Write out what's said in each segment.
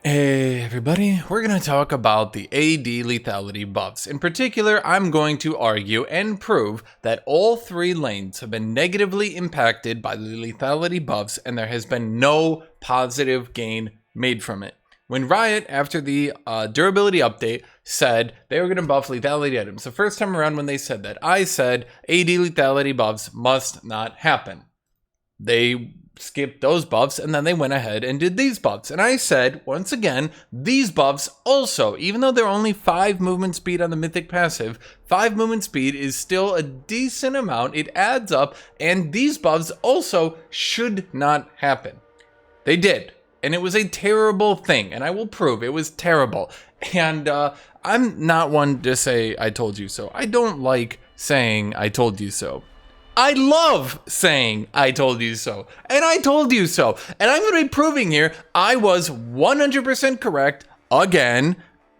Hey everybody, we're going to talk about the AD lethality buffs. In particular, I'm going to argue and prove that all three lanes have been negatively impacted by the lethality buffs and there has been no positive gain made from it. When Riot, after the durability update, said they were going to buff lethality items, the first time around when they said that, I said AD lethality buffs must not happen. They skipped those buffs and then they went ahead and did these buffs. And I said, once again, these buffs also, even though they're only 5 movement speed on the mythic passive, 5 movement speed is still a decent amount. It adds up, and these buffs also should not happen. They did. And it was a terrible thing, and I will prove it was terrible. And I'm not one to say I told you so. I don't like saying I told you so. I love saying I told you so, and I told you so, and I'm going to be proving here I was 100% correct again.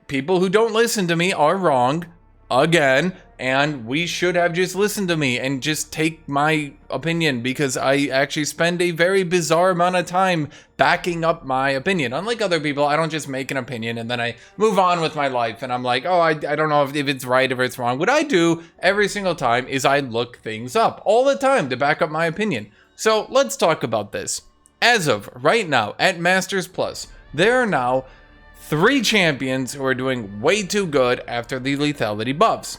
People who don't listen to me are wrong again, and we should have just listened to me and just take my opinion, because I actually spend a very bizarre amount of time backing up my opinion. Unlike other people, I don't just make an opinion and then I move on with my life and I'm like, oh, I don't know if it's right, if it's wrong. What I do every single time is I look things up all the time to back up my opinion. So let's talk about this. As of right now at Masters Plus, there are now 3 champions who are doing way too good after the lethality buffs.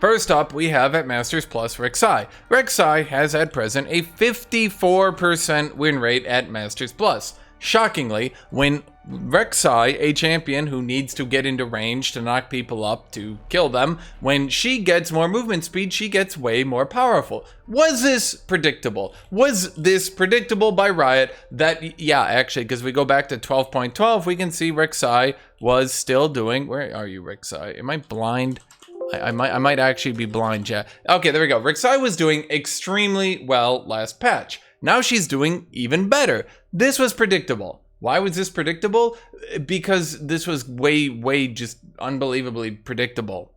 First up, we have at Masters Plus Rek'Sai. Rek'Sai has at present a 54% win rate at Masters Plus. Shockingly, when Rek'Sai, a champion who needs to get into range to knock people up to kill them, when she gets more movement speed, she gets way more powerful. Was this predictable? Was this predictable by Riot? That, yeah, actually, because we go back to 12.12, we can see Rek'Sai was still doing... Where are you, Rek'Sai? Am I blind? I might actually be blind, chat. Okay, there we go. Rek'Sai was doing extremely well last patch. Now she's doing even better. This was predictable. Why was this predictable? Because this was way just unbelievably predictable.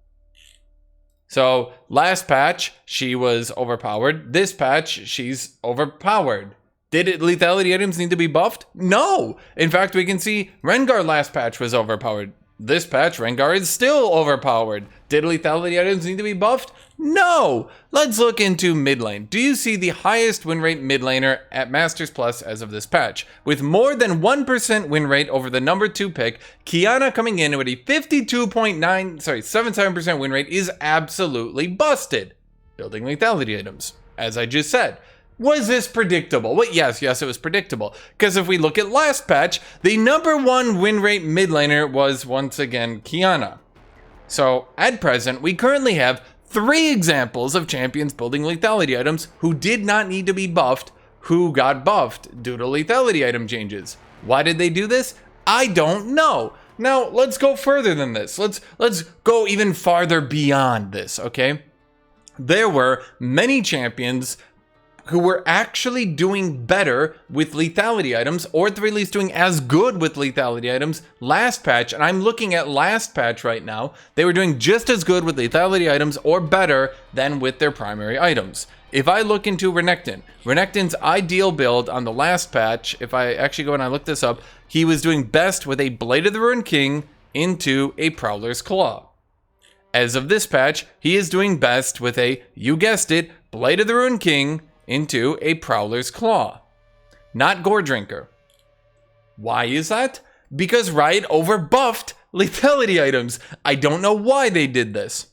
So last patch, she was overpowered. This patch, she's overpowered. Did lethality items need to be buffed? No. In fact, we can see Rengar last patch was overpowered. This patch, Rengar is still overpowered. Did lethality items need to be buffed? No! Let's look into mid lane. Do you see the highest win rate mid laner at Masters Plus as of this patch? With more than 1% win rate over the number 2 pick, Qiyana coming in with a 77% win rate is absolutely busted. Building lethality items, as I just said. Was this predictable? Well, yes, it was predictable. Because if we look at last patch, the number 1 win rate mid laner was once again Qiyana. So at present, we currently have 3 examples of champions building lethality items who did not need to be buffed, who got buffed due to lethality item changes. Why did they do this? I don't know. Now, let's go further than this. Let's go even farther beyond this, okay? There were many champions who were actually doing better with lethality items, or at the very least doing as good with lethality items last patch, and I'm looking at last patch right now. They were doing just as good with lethality items or better than with their primary items. If I look into Renekton's ideal build on the last patch, if I actually go and I look this up, he was doing best with a Blade of the Ruined King into a Prowler's Claw. As of this patch, he is doing best with a, you guessed it, Blade of the Ruined King into a Prowler's Claw. Not Gore Drinker. Why is that? Because Riot overbuffed lethality items. I don't know why they did this.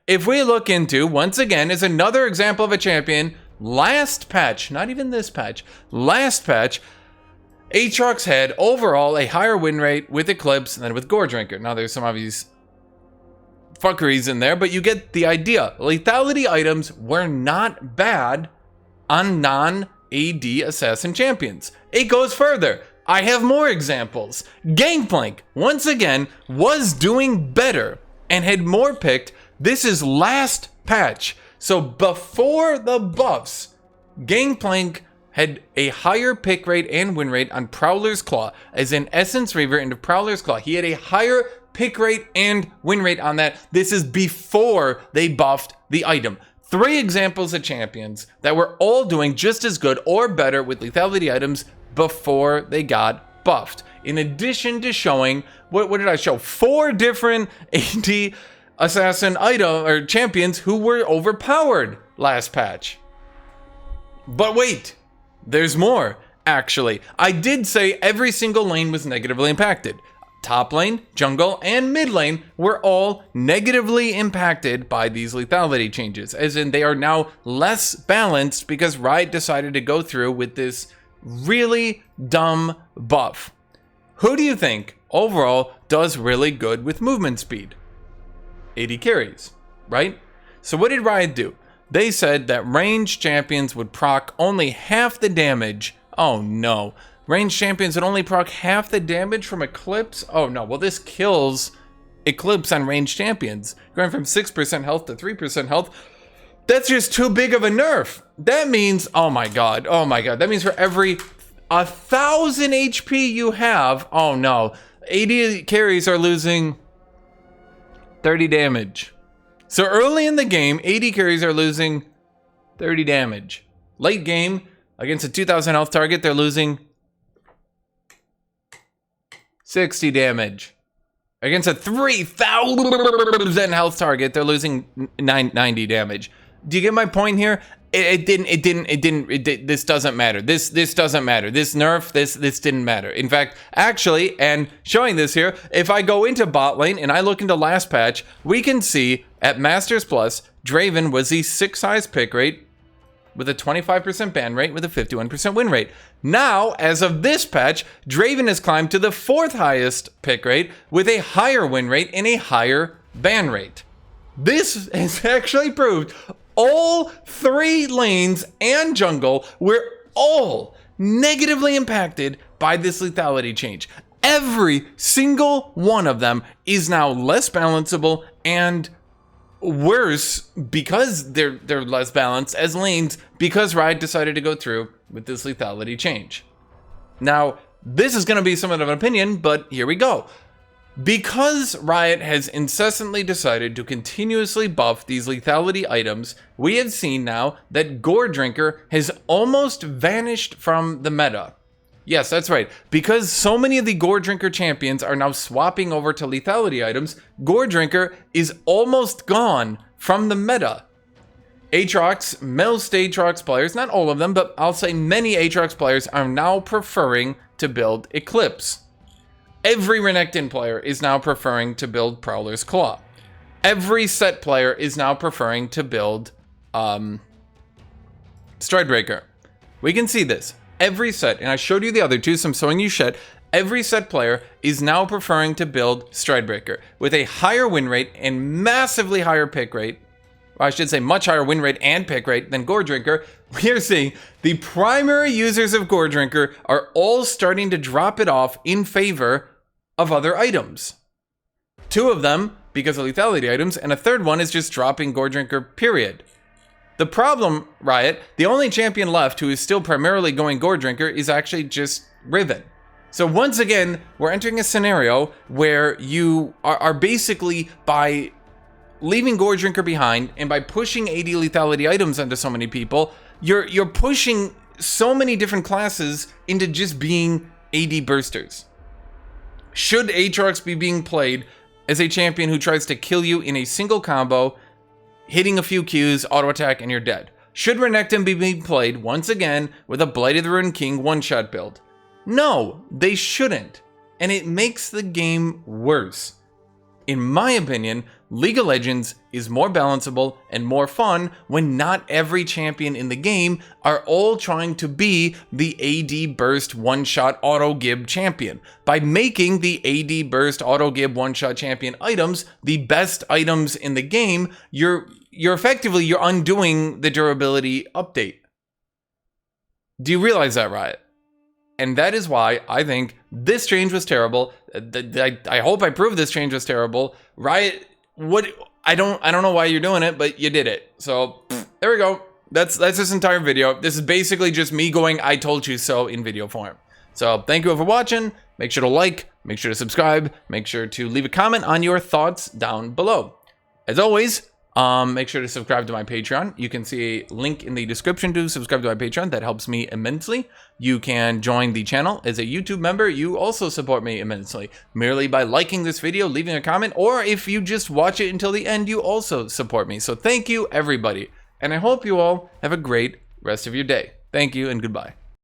If we look into, once again, is another example of a champion, last patch, not even this patch, last patch, Aatrox had overall a higher win rate with Eclipse than with Gore Drinker. Now there's some obvious fuckeries in there, but you get the idea. Lethality items were not bad on non-AD assassin champions. It goes further. I have more examples. Gangplank, once again, was doing better and had more picked. This is last patch. So before the buffs, Gangplank had a higher pick rate and win rate on Prowler's Claw, as in Essence Reaver into Prowler's Claw. He had a higher pick rate and win rate on that. This is before they buffed the item. 3 examples of champions that were all doing just as good or better with lethality items before they got buffed. in addition to showing, what did I show? 4 different AD assassin item or champions who were overpowered last patch. But wait, there's more. Actually, I did say every single lane was negatively impacted. Top lane, jungle, and mid lane were all negatively impacted by these lethality changes, as in they are now less balanced because Riot decided to go through with this really dumb buff. Who do you think overall does really good with movement speed? AD carries, right? So what did Riot do? They said that ranged champions would proc only half the damage. Oh no. Ranged champions would only proc half the damage from Eclipse? Oh no, well this kills Eclipse on ranged champions. Going from 6% health to 3% health. That's just too big of a nerf. That means, oh my god, that means for every 1,000 HP you have, oh no, AD carries are losing 30 damage. So early in the game, AD carries are losing 30 damage. Late game, against a 2,000 health target, they're losing 60 damage. Against a 3,000 health target, they're losing 90 damage. Do you get my point here? This doesn't matter. This doesn't matter. This nerf, this didn't matter. In fact, actually, and showing this here, if I go into bot lane and I look into last patch, we can see at Masters Plus, Draven was the 6th highest pick rate with a 25% ban rate with a 51% win rate. Now, as of this patch, Draven has climbed to the 4th highest pick rate with a higher win rate and a higher ban rate. This has actually proved all 3 lanes and jungle were all negatively impacted by this lethality change. Every single one of them is now less balanceable and worse because they're less balanced as lanes because Riot decided to go through with this lethality change. Now, this is going to be somewhat of an opinion, but here we go. Because Riot has incessantly decided to continuously buff these lethality items, we have seen now that Gore Drinker has almost vanished from the meta. Yes, that's right. Because so many of the Gore Drinker champions are now swapping over to lethality items, Gore Drinker is almost gone from the meta. Aatrox, most Aatrox players, not all of them, but I'll say many Aatrox players are now preferring to build Eclipse. Every Renekton player is now preferring to build Prowler's Claw. Every Set player is now preferring to build Stridebreaker. We can see this. Every Set, and I showed you the other two, so I'm showing you Shet. Every Set player is now preferring to build Stridebreaker with a higher win rate and massively higher pick rate. Or I should say much higher win rate and pick rate than Gore Drinker. We are seeing the primary users of Gore Drinker are all starting to drop it off in favor of other items. 2 of them because of lethality items, and a 3rd one is just dropping Gore Drinker, period. The problem, Riot, the only champion left who is still primarily going Gore Drinker is actually just Riven. So once again, we're entering a scenario where you are basically, by leaving Gore Drinker behind and by pushing AD lethality items onto so many people, you're pushing so many different classes into just being AD bursters. Should Aatrox be being played as a champion who tries to kill you in a single combo, hitting a few Qs, auto attack, and you're dead? Should Renekton be being played once again with a Blight of the Ruined King one-shot build? No, they shouldn't. And it makes the game worse. In my opinion, League of Legends is more balanceable and more fun when not every champion in the game are all trying to be the AD Burst one-shot auto-gib champion. By making the AD Burst auto-gib one-shot champion items the best items in the game, you're effectively undoing the durability update. Do you realize that, Riot? And that is why I think this change was terrible. I hope I proved this change was terrible. Riot, I don't know why you're doing it, but you did it. So there we go. That's this entire video. This is basically just me going, I told you so in video form. So thank you all for watching. Make sure to like, make sure to subscribe, make sure to leave a comment on your thoughts down below. As always, Make sure to subscribe to my Patreon. You can see a link in the description to subscribe to my Patreon. That helps me immensely. You can join the channel as a YouTube member. You also support me immensely, merely by liking this video, leaving a comment, or if you just watch it until the end, you also support me. So thank you, everybody. And I hope you all have a great rest of your day. Thank you and goodbye.